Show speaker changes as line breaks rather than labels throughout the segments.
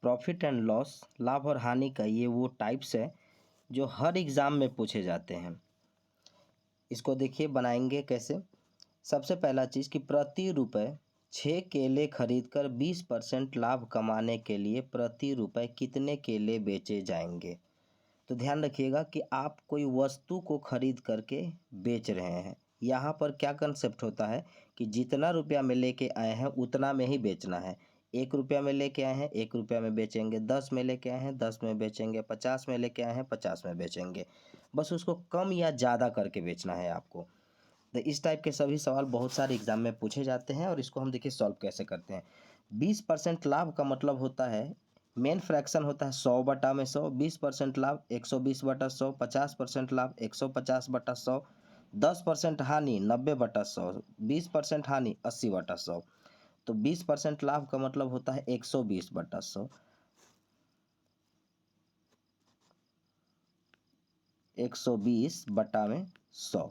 Profit and loss, लाभ और हानि का ये वो टाइप्स है जो हर एग्ज़ाम में पूछे जाते हैं। इसको देखिए बनाएंगे कैसे। सबसे पहला चीज़ कि प्रति रुपये 6 केले खरीदकर 20% लाभ कमाने के लिए प्रति रुपये कितने केले बेचे जाएंगे। तो ध्यान रखिएगा कि आप कोई वस्तु को खरीद करके बेच रहे हैं। यहाँ पर क्या कंसेप्ट होता है कि जितना रुपया में लेके आए हैं उतना में ही बेचना है। 1 रुपया में लेके आए हैं 1 रुपया में बेचेंगे, 10 में लेके आए हैं 10 में बेचेंगे, 50 में लेके आए हैं 50 में बेचेंगे। बस उसको कम या ज़्यादा करके बेचना है आपको। तो इस टाइप के सभी सवाल बहुत सारे एग्जाम में पूछे जाते हैं और इसको हम देखिए सॉल्व कैसे करते हैं। 20% लाभ का मतलब होता है, मेन फ्रैक्शन होता है 100/100, 20% लाभ 120/100, 50% लाभ 150/100, 10% हानि 90/100, 20% हानि 80/100। तो 20% लाभ का मतलब होता है 120/100, 120/100।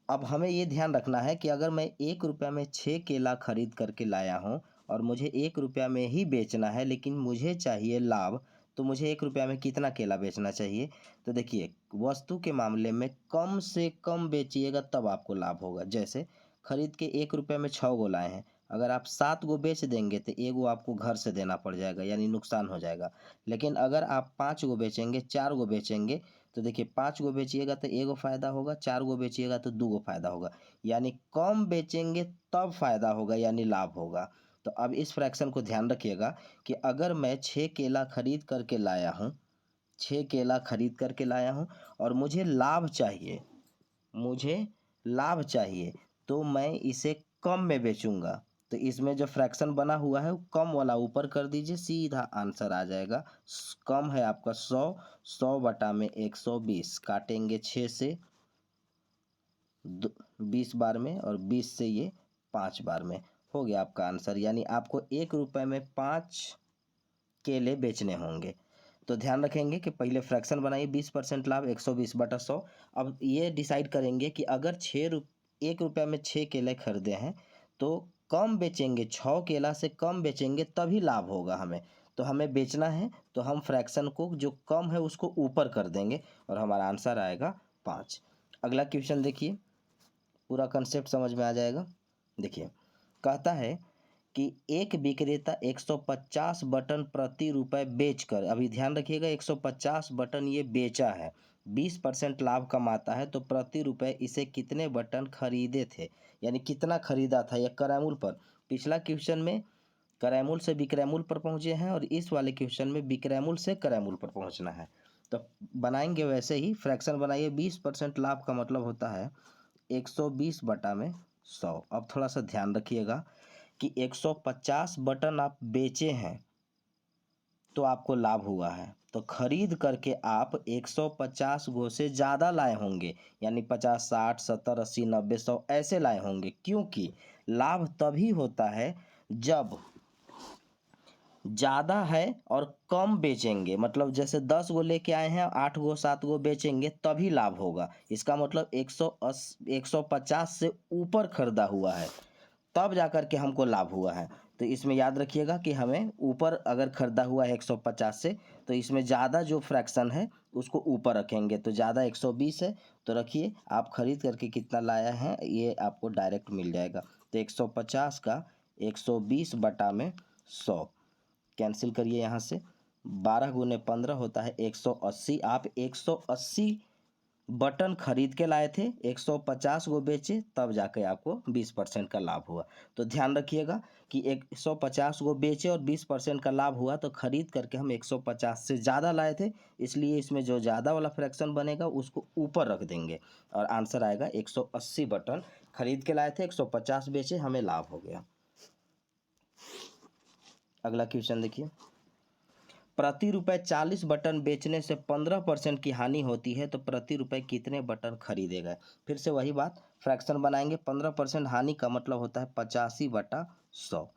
अब हमें ये ध्यान रखना है कि अगर मैं 1 रुपया में 6 केला खरीद करके लाया हूँ और मुझे 1 रुपया में ही बेचना है, लेकिन मुझे चाहिए लाभ, तो मुझे 1 रुपया में कितना केला बेचना चाहिए। तो देखिए वस्तु के मामले में कम से कम बेचिएगा तब आपको लाभ होगा। जैसे खरीद के 1 रुपये में 6 गो लाए हैं, अगर आप 7 गो बेच देंगे तो एगो आपको घर से देना पड़ जाएगा, यानी नुकसान हो जाएगा। लेकिन अगर आप 5 गो बेचेंगे 4 गो बेचेंगे तो देखिए 5 गो बेचिएगा तो एगो फ़ायदा होगा, 4 गो बेचिएगा तो 2 गो फ़ायदा होगा। यानी कम बेचेंगे तब फ़ायदा होगा, यानी लाभ होगा। तो अब इस फ्रैक्शन को ध्यान रखिएगा कि अगर मैं 6 केला खरीद करके लाया हूँ, 6 केला खरीद करके लाया हूँ और मुझे लाभ चाहिए, मुझे लाभ चाहिए, तो मैं इसे कम में बेचूंगा। तो इसमें जो फ्रैक्शन बना हुआ है वो कम वाला ऊपर कर दीजिए, सीधा आंसर आ जाएगा। कम है आपका 100, 100 में 120 काटेंगे 6 से 20 बार में और 20 से ये 5 बार में, हो गया आपका आंसर। यानी आपको 1 रुपये में 5 केले बेचने होंगे। तो ध्यान रखेंगे कि पहले फ्रैक्शन बनाइए 20% लाभ 120/100। अब ये डिसाइड करेंगे कि अगर 1 रुपये में 6 केले खरीदे हैं तो कम बेचेंगे, 6 केला से कम बेचेंगे तभी लाभ होगा हमें। तो हमें बेचना है तो हम फ्रैक्शन को जो कम है उसको ऊपर कर देंगे और हमारा आंसर आएगा 5। अगला क्वेश्चन देखिए, पूरा कंसेप्ट समझ में आ जाएगा। देखिए कहता है कि एक विक्रेता 150 बटन प्रति रुपये बेचकर, अभी ध्यान रखिएगा 150 बटन ये बेचा है, 20% लाभ कमाता है, तो प्रति रुपये इसे कितने बटन खरीदे थे, यानी कितना खरीदा था यह करैमूल पर। पिछला क्वेश्चन में करैमूल से विक्रैमूल पर पहुँचे हैं और इस वाले क्वेश्चन में विक्रैमूल से करैमूल पर पहुँचना है। तो बनाएंगे वैसे ही, फ्रैक्शन बनाइए। 20% लाभ का मतलब होता है 120/100। अब थोड़ा सा ध्यान रखिएगा कि 150 बटन आप बेचे हैं तो आपको लाभ हुआ है, तो खरीद करके आप 150 गो से ज़्यादा लाए होंगे, यानी 50, 60, 70, 80, 90, 100 ऐसे लाए होंगे। क्योंकि लाभ तभी होता है जब ज़्यादा है और कम बेचेंगे, मतलब जैसे 10 गो लेके आए हैं 8 गो 7 गो बेचेंगे तभी लाभ होगा। इसका मतलब 150 से ऊपर खरीदा हुआ है तब जाकर के हमको लाभ हुआ है। तो इसमें याद रखिएगा कि हमें ऊपर अगर खरीदा हुआ है 150 से, तो इसमें ज़्यादा जो फ्रैक्शन है उसको ऊपर रखेंगे। तो ज़्यादा 120 है तो रखिए, आप खरीद करके कितना लाया है ये आपको डायरेक्ट मिल जाएगा। तो 150 का 120/100 कैंसिल करिए यहाँ से, 12 गुने 15 होता है 180। आप 180 बटन खरीद के लाए थे, 150 गो बेचे, तब जाके आपको 20% का लाभ हुआ। तो ध्यान रखिएगा कि 150 गो बेचे और 20% का लाभ हुआ, तो खरीद करके हम 150 से ज़्यादा लाए थे, इसलिए इसमें जो ज़्यादा वाला फ्रैक्शन बनेगा उसको ऊपर रख देंगे और आंसर आएगा 180 बटन खरीद के लाए थे, 150 बेचे, हमें लाभ हो गया। अगला क्वेश्चन देखिए, प्रति रुपये 40 बटन बेचने से 15% की हानि होती है, तो प्रति रुपये कितने बटन खरीदेगा। फिर से वही बात, फ्रैक्शन बनाएंगे। 15% हानि का मतलब होता है 85/100।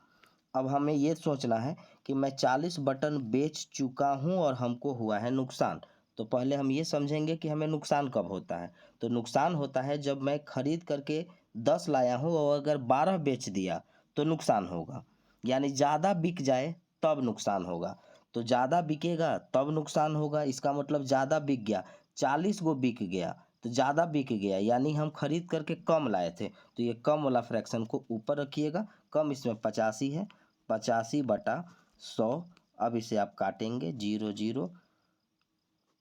अब हमें ये सोचना है कि मैं 40 बटन बेच चुका हूँ और हमको हुआ है नुकसान। तो पहले हम ये समझेंगे कि हमें नुकसान कब होता है। तो नुकसान होता है जब मैं खरीद करके 10 लाया हूँ और अगर 12 बेच दिया तो नुकसान होगा, यानी ज़्यादा बिक जाए तब नुकसान होगा। तो ज़्यादा बिकेगा तब नुकसान होगा, इसका मतलब ज़्यादा बिक गया, 40 गो बिक गया तो ज़्यादा बिक गया, यानी हम खरीद करके कम लाए थे, तो ये कम वाला फ्रैक्शन को ऊपर रखिएगा। कम इसमें 85 है, 85/100। अब इसे आप काटेंगे, 0 0,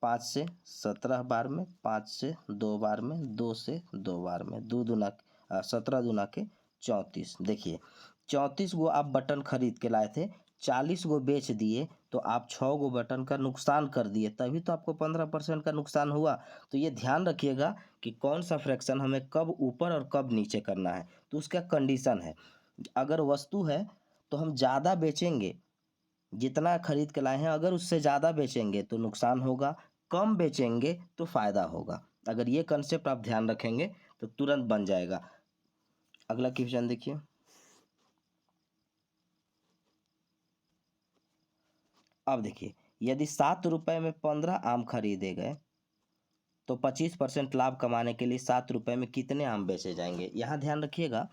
5 से 17 बार में, 5 से 2 बार में, 2 से 2 बार में, 17 दूना के 34। देखिए 34 गो आप बटन खरीद के लाए थे, 40 गो बेच दिए, तो आप 6 गो बटन का नुकसान कर दिए, तभी तो आपको 15% का नुकसान हुआ। तो ये ध्यान रखिएगा कि कौन सा फ्रैक्शन हमें कब ऊपर और कब नीचे करना है, तो उसका कंडीशन है। अगर वस्तु है तो हम ज़्यादा बेचेंगे, जितना खरीद के लाए हैं अगर उससे ज़्यादा बेचेंगे तो नुकसान होगा, कम बेचेंगे तो फ़ायदा होगा। अगर ये कंसेप्ट आप ध्यान रखेंगे तो तुरंत बन जाएगा। अगला क्वेश्चन देखिए। अब देखिए, यदि 7 रुपये में 15 आम खरीदे गए तो 25% लाभ कमाने के लिए 7 रुपये में कितने आम बेचे जाएंगे। यहाँ ध्यान रखिएगा,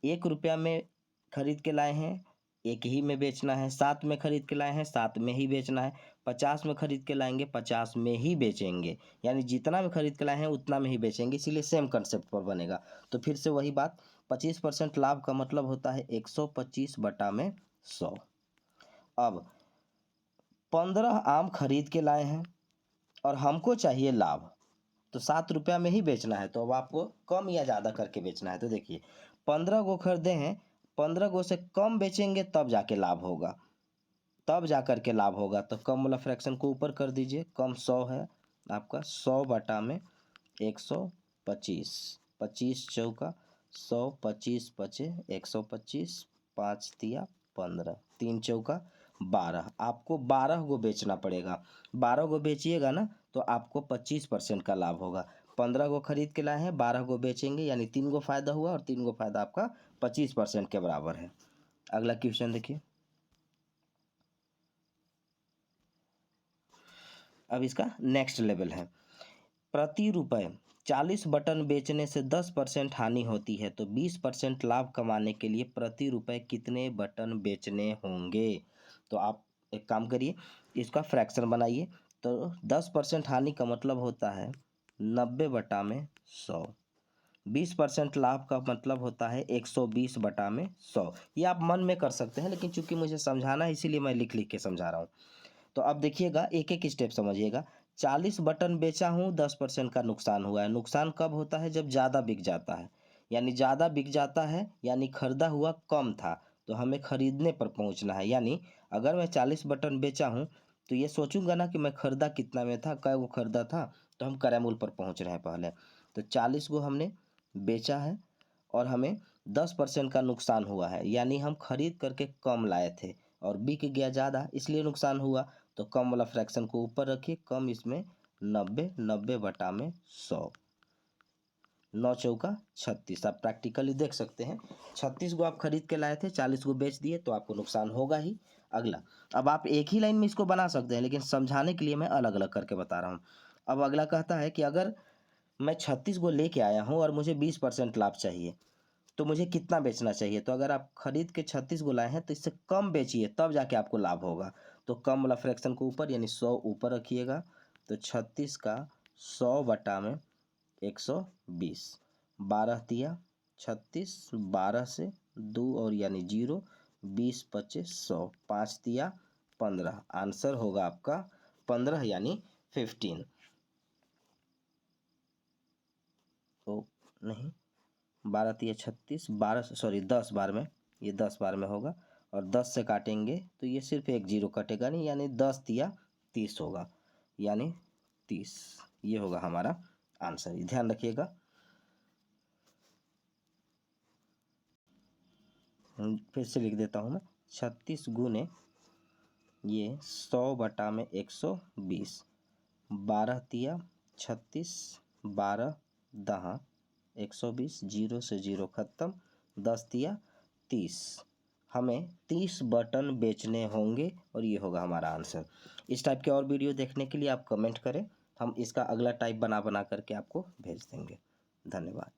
1 रुपया में खरीद के लाए हैं, 1 ही में बेचना है, 7 में खरीद के लाए हैं, 7 में ही बेचना है, 50 में खरीद के लाएंगे, 50 में ही बेचेंगे, यानी जितना में खरीद के लाए हैं उतना में ही बेचेंगे, इसीलिए सेम कंसेप्ट पर बनेगा। तो फिर से वही बात, 25% लाभ का मतलब होता है 125/100। अब 15 आम खरीद के लाए हैं और हमको चाहिए लाभ, तो 7 रुपया में ही बेचना है, तो अब आपको कम या ज़्यादा करके बेचना है। तो देखिए 15 गो खरीदे हैं, 15 गो से कम बेचेंगे तब जाके लाभ होगा, तब जा कर के लाभ होगा। तो कम वाला फ्रैक्शन को ऊपर कर दीजिए, कम 100 है आपका, 100/125, 25 चौका 100, 25 बचे 125, 5 तिया 15, 3 चौका 12, आपको 12 गो बेचना पड़ेगा। 12 गो बेचिएगा ना तो आपको 25% का लाभ होगा। 15 गो खरीद के लाए हैं, 12 गो बेचेंगे, यानी 3 गो फायदा हुआ, और 3 गो फायदा आपका 25% के बराबर है। अगला क्वेश्चन देखिए। अब इसका नेक्स्ट लेवल है, प्रति रुपये 40 बटन बेचने से 10% हानि होती है, तो 20% लाभ कमाने के लिए प्रति रुपये कितने बटन बेचने होंगे। तो आप एक काम करिए, इसका फ्रैक्शन बनाइए। तो 10% हानि का मतलब होता है 90/100, 20% लाभ का मतलब होता है 120/100। ये आप मन में कर सकते हैं, लेकिन चूंकि मुझे समझाना है इसीलिए मैं लिख लिख के समझा रहा हूँ। तो अब देखिएगा, एक एक स्टेप समझिएगा। 40 बटन बेचा हूँ, 10% का नुकसान हुआ है। नुकसान कब होता है, जब ज़्यादा बिक जाता है, यानी ज़्यादा बिक जाता है, यानी खरीदा हुआ कम था, तो हमें खरीदने पर पहुँचना है। यानी अगर मैं 40 बटन बेचा हूँ तो ये सोचूंगा ना कि मैं खरीदा कितना में था, कै वो खरीदा था, तो हम क्रय मूल्य पर पहुँच रहे हैं पहले। तो 40 गो हमने बेचा है और हमें 10% का नुकसान हुआ है, यानी हम खरीद करके कम लाए थे और बिक गया ज़्यादा, इसलिए नुकसान हुआ। तो कम वाला फ्रैक्शन को ऊपर रखिए, कम इसमें 90, 90/100, 9 चौका 36। आप प्रैक्टिकली देख सकते हैं, 36 गो आप खरीद के लाए थे, 40 गो बेच दिए, तो आपको नुकसान होगा ही। अगला, अब आप एक ही लाइन में इसको बना सकते हैं, लेकिन समझाने के लिए मैं अलग अलग करके बता रहा हूँ। अब अगला कहता है कि अगर मैं 36 गो लेके आया हूँ और मुझे 20% लाभ चाहिए, तो मुझे कितना बेचना चाहिए। तो अगर आप खरीद के 36 गो लाए हैं तो इससे कम बेचिए, तब जाके आपको लाभ होगा। तो कम वाला फ्रैक्शन को ऊपर, यानी 100 ऊपर रखिएगा। तो 36 का 100/120, 12 तिया 36, 12 से 2 और यानी 0, 20 बचे 100, 5 तिया 15, आंसर होगा आपका 15 यानी 15। तो नहीं, 12 तिया 36, 12 सॉरी 10 बार में, ये 10 बार में होगा, और 10 से काटेंगे तो ये सिर्फ एक 0 कटेगा नहीं, यानी 10 तिया 30 होगा, यानी 30, ये होगा हमारा आंसर। ये ध्यान रखिएगा। फिर से लिख देता हूँ मैं, 36 गुने ये 100/120, 12 तिया 36, 12 दहा 120, 0 से 0 खत्म, 10 तिया 30, हमें 30 बटन बेचने होंगे, और ये होगा हमारा आंसर। इस टाइप के और वीडियो देखने के लिए आप कमेंट करें, हम इसका अगला टाइप बना बना करके आपको भेज देंगे। धन्यवाद।